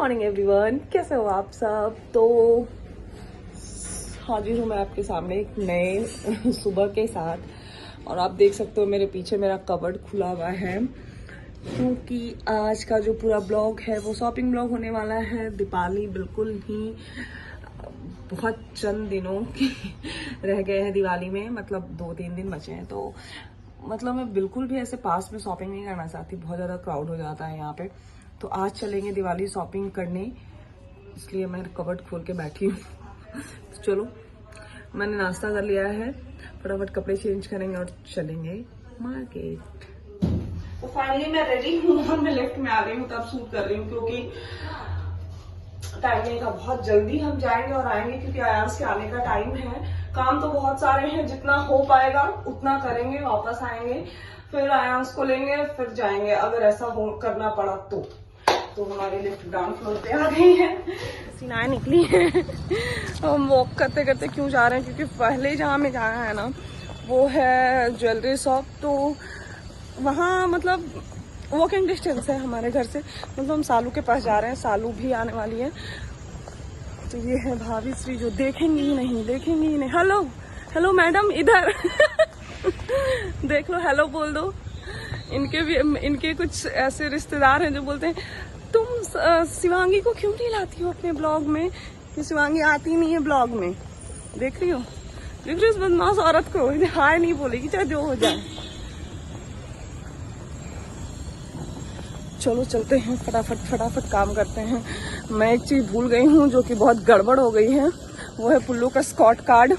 Morning everyone, कैसे हो आप सब। तो हाजिर हूँ मैं आपके सामने एक नए सुबह के साथ। और आप देख सकते हो मेरे पीछे मेरा कबर्ड खुला हुआ है, क्योंकि आज का जो पूरा ब्लॉग है वो शॉपिंग ब्लॉग होने वाला है। दीपावली बिल्कुल ही बहुत चंद दिनों के रह गए हैं दिवाली में, मतलब 2-3 दिन बचे हैं। तो मतलब मैं बिल्कुल भी ऐसे पास में शॉपिंग नहीं करना चाहती, बहुत ज़्यादा क्राउड हो जाता है यहाँ पे। तो आज चलेंगे दिवाली शॉपिंग करने, इसलिए मैं कबर्ड खोल के बैठी हूँ। तो चलो, मैंने नाश्ता कर लिया है, फटाफट कपड़े चेंज करेंगे और चलेंगे मार्केट। तो फाइनली मैं रेडी हूँ और मैं लिफ्ट में आ गई हूँ, तब शूट कर रही हूँ क्योंकि टाइम नहीं था। बहुत जल्दी हम जाएंगे और आएंगे क्योंकि आयांश के आने का टाइम है। काम तो बहुत सारे हैं, जितना हो पाएगा उतना करेंगे, वापस आएंगे, फिर आयांश को लेंगे, फिर जाएंगे अगर ऐसा हो करना पड़ा तो हमारी लिफ्ट ग्राउंड फ्लोर पे आ गई है। सीनाएं निकली है। हम वॉक करते करते क्यों जा रहे हैं, क्योंकि पहले जहाँ में जाना है ना वो है ज्वेलरी शॉप। तो वहाँ मतलब वॉकिंग डिस्टेंस है हमारे घर से, मतलब हम सालू के पास जा रहे हैं, सालू भी आने वाली है। तो ये है भाभी श्री, जो देखेंगी ही नहीं। हेलो हेलो मैडम, इधर देख लो, हेलो बोल दो। इनके कुछ ऐसे रिश्तेदार हैं जो बोलते हैं तुम शिवांगी को क्यों नहीं लाती हो अपने ब्लॉग में, कि शिवांगी आती नहीं है ब्लॉग में। देख रही हो इस बदमाश औरत को, हाय नहीं बोलेगी चाहे जो हो जाए। चलो चलते हैं, फटाफट काम करते हैं। मैं एक चीज भूल गई हूँ जो कि बहुत गड़बड़ हो गई है, वो है पुल्लू का स्कॉट कार्ड।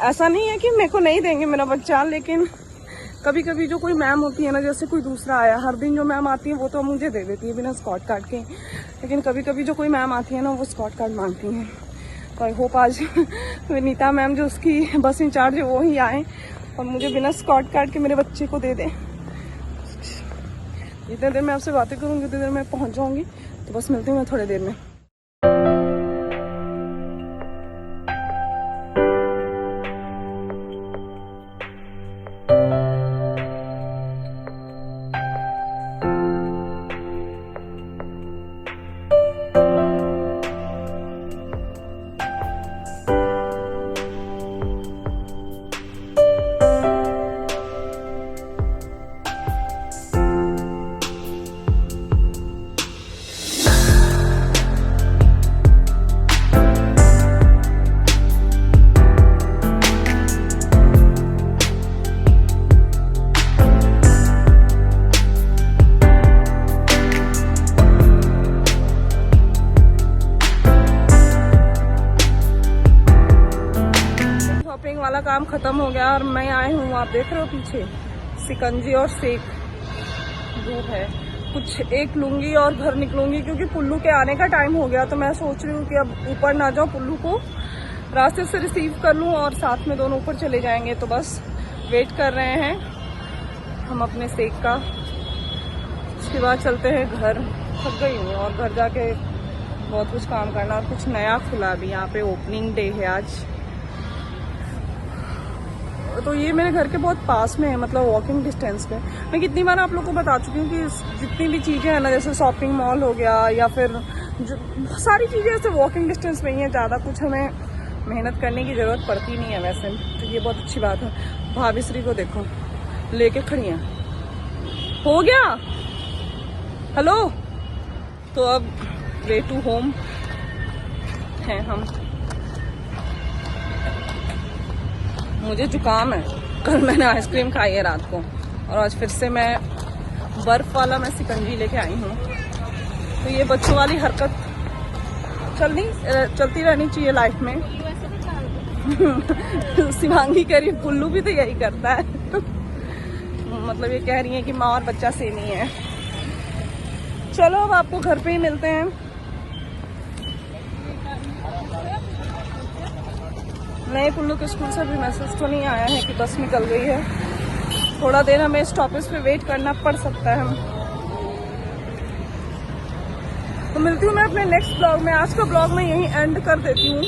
ऐसा नहीं है कि मेरे को नहीं देंगे मेरा बच्चा, लेकिन कभी कभी जो कोई मैम होती है ना, जैसे कोई दूसरा आया, हर दिन जो मैम आती है वो तो मुझे दे देती है बिना स्कॉट कार्ड के, लेकिन कभी कभी जो कोई मैम आती है ना वो स्कॉट कार्ड मांगती हैं। तो आई होप आज नीता मैम जो उसकी बस इंचार्ज है वो ही आए और मुझे बिना स्कॉट कार्ड के मेरे बच्चे को दे दें। जितने देर मैं आपसे बातें करूँगी उतनी देर मैं पहुँच जाऊँगी। तो बस मिलती हूँ मैं थोड़ी देर में। वाला काम खत्म हो गया और मैं आई हूँ, आप देख रहे हो पीछे सिकंजी और शेक दूध है। कुछ एक लूंगी और घर निकलूंगी क्योंकि पुल्लू के आने का टाइम हो गया। तो मैं सोच रही हूँ कि अब ऊपर ना जाऊँ, पुल्लू को रास्ते से रिसीव कर लूँ और साथ में दोनों ऊपर चले जाएंगे। तो बस वेट कर रहे हैं हम अपने शेक का, उसके बाद चलते हैं घर। थक गई हूँ और घर जाके बहुत कुछ काम करना, और कुछ नया खुला भी यहाँ पे, ओपनिंग डे है आज। तो ये मेरे घर के बहुत पास में है, मतलब वॉकिंग डिस्टेंस पे। मैं कितनी बार आप लोग को बता चुकी हूँ कि जितनी भी चीज़ें हैं ना, जैसे शॉपिंग मॉल हो गया या फिर जो सारी चीज़ें ऐसे वॉकिंग डिस्टेंस में ही है, ज़्यादा कुछ हमें मेहनत करने की ज़रूरत पड़ती नहीं है वैसे। तो ये बहुत अच्छी बात है। भाभी श्री को देखो लेके खड़ी हैं। हो गया हेलो। तो अब वे टू होम हैं हम। मुझे जुकाम है, कल मैंने आइसक्रीम खाई है रात को, और आज फिर से मैं बर्फ वाला मैं सिकंजी लेके आई हूँ। तो ये बच्चों वाली हरकत चलती रहनी चाहिए लाइफ में। शिवांगी कह रही पुल्लू भी तो यही करता है। मतलब ये कह रही है कि माँ और बच्चा सेम ही है। चलो अब आपको घर पे ही मिलते हैं। नए पुल्लू के स्कूल से भी मैसेज तो नहीं आया है कि बस निकल गई है। थोड़ा देर हमें स्टॉपेज पे वेट करना पड़ सकता है। तो मिलती हूँ मैं अपने नेक्स्ट ब्लॉग में। आज का ब्लॉग मैं यहीं एंड कर देती हूँ।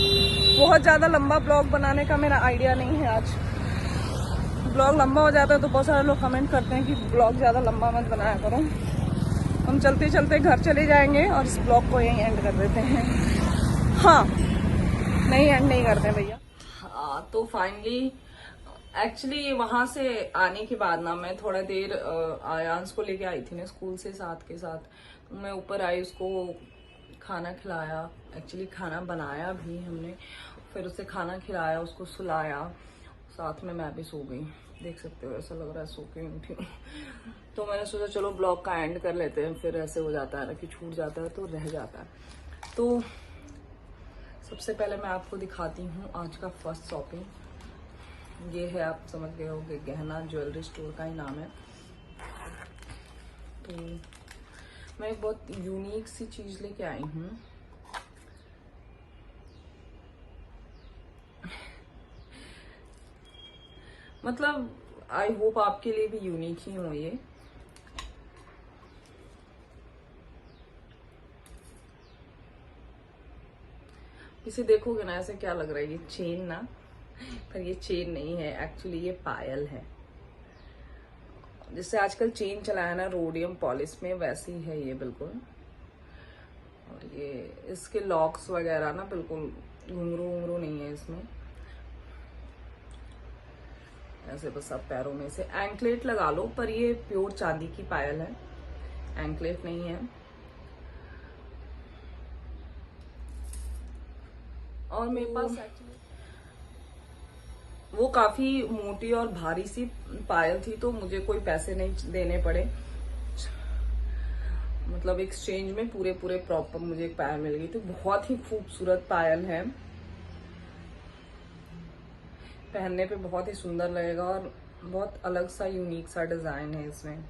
बहुत ज़्यादा लंबा ब्लॉग बनाने का मेरा आइडिया नहीं है आज। ब्लॉग लंबा हो जाता है तो बहुत सारे लोग कमेंट करते हैं कि ब्लॉग ज़्यादा लंबा मत बनाया करो। तो हम चलते चलते घर चले जाएंगे और इस ब्लॉग को यहीं एंड कर देते हैं। हाँ, नहीं एंड नहीं करते भैया। हाँ, तो फाइनली एक्चुअली वहां से आने के बाद ना मैं थोड़ा देर आयांश को लेके आई थी ना स्कूल से साथ के साथ। मैं ऊपर आई, उसको खाना खिलाया, एक्चुअली खाना बनाया भी हमने, फिर उसे खाना खिलाया, उसको सुलाया, साथ में मैं भी सो गई। देख सकते हो ऐसा लग रहा है सो के उठी हूँ। तो मैंने सोचा चलो ब्लॉग का एंड कर लेते हैं, फिर ऐसे हो जाता है ना कि छूट जाता है तो रह जाता है। तो सबसे पहले मैं आपको दिखाती हूँ आज का फर्स्ट शॉपिंग। ये है, आप समझ गए होंगे, गहना ज्वेलरी स्टोर का ही नाम है। तो मैं एक बहुत यूनिक सी चीज लेके आई हूँ। मतलब आई होप आपके लिए भी यूनिक ही हो ये। इसे देखोगे ना ऐसे क्या लग रहा है, ये चेन ना, पर ये चेन नहीं है, एक्चुअली ये पायल है। जिससे आजकल चेन चला है ना रोडियम पॉलिश में, वैसी है ये बिल्कुल। और ये इसके लॉक्स वगैरह ना बिल्कुल घुंघरू घुंघरू नहीं है इसमें, ऐसे बस आप पैरों में से एंकलेट लगा लो, पर ये प्योर चांदी की पायल है, एंकलेट नहीं है। और मेरे पास एक्चुअली वो काफी मोटी और भारी सी पायल थी, तो मुझे कोई पैसे नहीं देने पड़े। मतलब एक्सचेंज में पूरे पूरे प्रॉपर मुझे एक पायल मिल गई। तो बहुत ही खूबसूरत पायल है, पहनने पे बहुत ही सुंदर लगेगा और बहुत अलग सा यूनिक सा डिजाइन है इसमें।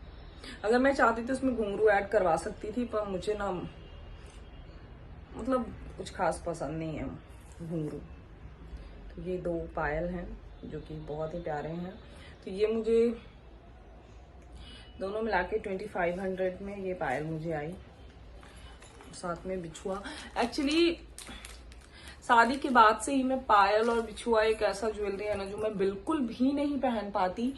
अगर मैं चाहती तो इसमें घुंघरू ऐड करवा सकती थी, पर मुझे ना मतलब कुछ खास पसंद नहीं है घुंघरू। तो ये दो पायल हैं जो कि बहुत ही प्यारे हैं। तो ये मुझे दोनों मिला के 2500 में ये पायल मुझे आई, साथ में बिछुआ। एक्चुअली शादी के बाद से ही मैं पायल और बिछुआ एक ऐसा ज्वेलरी है ना जो मैं बिल्कुल भी नहीं पहन पाती।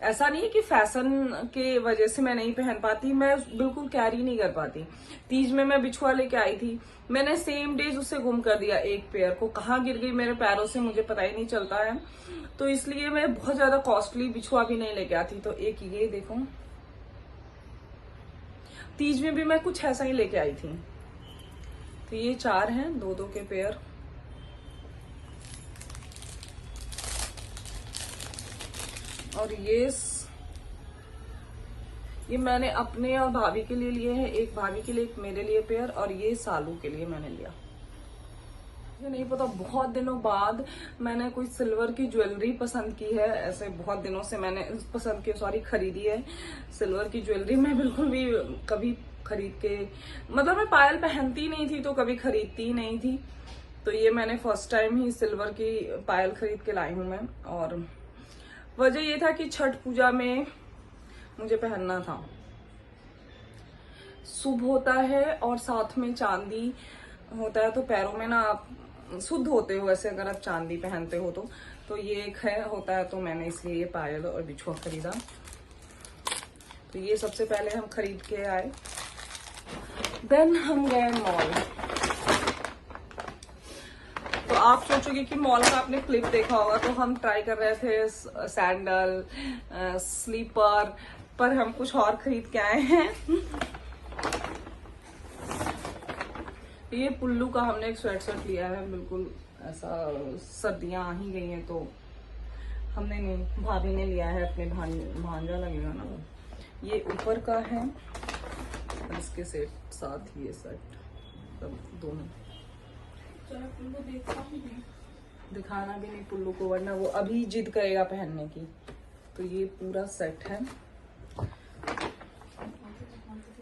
ऐसा नहीं है कि फैशन के वजह से मैं नहीं पहन पाती, मैं बिल्कुल कैरी नहीं कर पाती। तीज में मैं बिछुआ लेके आई थी, मैंने सेम डेज उसे गुम कर दिया, एक पेयर को कहाँ गिर गई मेरे पैरों से मुझे पता ही नहीं चलता है। तो इसलिए मैं बहुत ज्यादा कॉस्टली बिछुआ भी नहीं लेके आती। तो एक ये देखो, तीज में भी मैं कुछ ऐसा ही लेके आई थी। तो ये 4 हैं, 2-2 के पेयर। और ये मैंने अपने और भाभी के लिए लिए हैं, एक भाभी के लिए, एक मेरे लिए पेयर, और ये सालू के लिए मैंने लिया। मुझे नहीं पता, बहुत दिनों बाद मैंने कोई सिल्वर की ज्वेलरी पसंद की है। ऐसे बहुत दिनों से मैंने पसंद की, सॉरी खरीदी है सिल्वर की ज्वेलरी। मैं बिल्कुल भी कभी खरीद के, मतलब मैं पायल पहनती नहीं थी तो कभी खरीदती ही नहीं थी। तो ये मैंने फर्स्ट टाइम ही सिल्वर की पायल खरीद के लाई हूं मैं। और वजह ये था कि छठ पूजा में मुझे पहनना था, शुभ होता है और साथ में चांदी होता है, तो पैरों में ना आप शुद्ध होते हो वैसे अगर आप चांदी पहनते हो तो ये एक है होता है। तो मैंने इसलिए ये पायल और बिछुआ खरीदा। तो ये सबसे पहले हम खरीद के आए, देन हम गए मॉल। तो आप सोचोगे कि मॉल का आपने क्लिप देखा होगा, तो हम ट्राई कर रहे थे सैंडल, स्लीपर, पर हम कुछ और खरीद के आए हैं। ये पुल्लू का हमने एक स्वेटशर्ट लिया है, बिल्कुल ऐसा सर्दियां आ ही गई हैं तो हमने नहीं, भाभी ने लिया है, अपने भांजा लगेगा ना वो। ये ऊपर का है और इसके सेट साथ ये सेट सब दोनों। पुल्लू दिखाना भी नहीं पुल्लू को, वरना वो अभी जिद करेगा पहनने की। तो ये पूरा सेट है।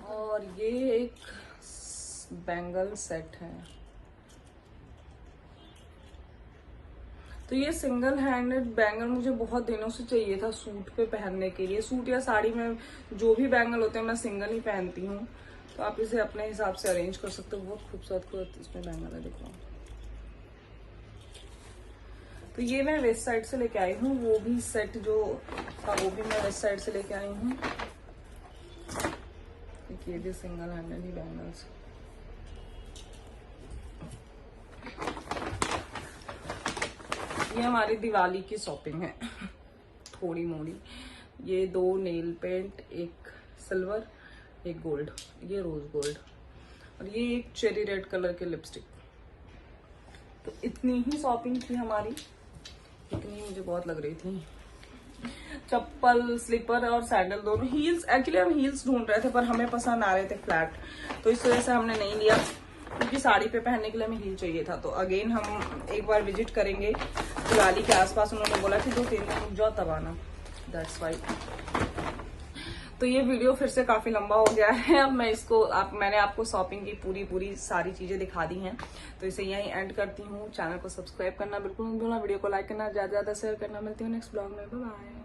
और ये एक बैंगल सेट है। तो ये सिंगल हैंडेड बैंगल मुझे बहुत दिनों से चाहिए था सूट पे पहनने के लिए। सूट या साड़ी में जो भी बैंगल होते हैं मैं सिंगल ही पहनती हूँ, तो आप इसे अपने हिसाब से अरेंज कर सकते हो। बहुत खूबसूरत इसमें बैंगल है, देखो। तो ये मैं वेस्ट साइड से लेके आई हूँ, वो भी सेट जो था वो भी मैं वेस्ट साइड से लेके आई हूँ। ये भी सिंगल हैंडेड ही बैंगल्स। ये हमारी दिवाली की शॉपिंग है थोड़ी मोड़ी। ये 2 नेल पेंट, एक सिल्वर एक गोल्ड, ये रोज गोल्ड, और ये एक चेरी रेड कलर के लिपस्टिक। तो इतनी ही शॉपिंग थी हमारी, इतनी मुझे बहुत लग रही थी। चप्पल, स्लीपर और सैंडल दोनों। हील्स, एक्चुअली हम हील्स ढूंढ रहे थे पर हमें पसंद आ रहे थे फ्लैट, तो इस वजह से हमने नहीं लिया, क्योंकि साड़ी पे पहनने के लिए हमें हील चाहिए था। तो अगेन हम एक बार विजिट करेंगे दिवाली के आसपास। उन्होंने बोला कि 2-3 दिन रुक जाओ तब आना, दैट्स वाई। तो ये वीडियो फिर से काफी लंबा हो गया है। अब मैं इसको मैंने आपको शॉपिंग की पूरी सारी चीजें दिखा दी हैं, तो इसे यहीं एंड करती हूँ। चैनल को सब्सक्राइब करना बिल्कुल मत भूलना, वीडियो को लाइक करना, ज्यादा शेयर करना। मिलती हूँ नेक्स्ट ब्लॉग में, बाय बाय।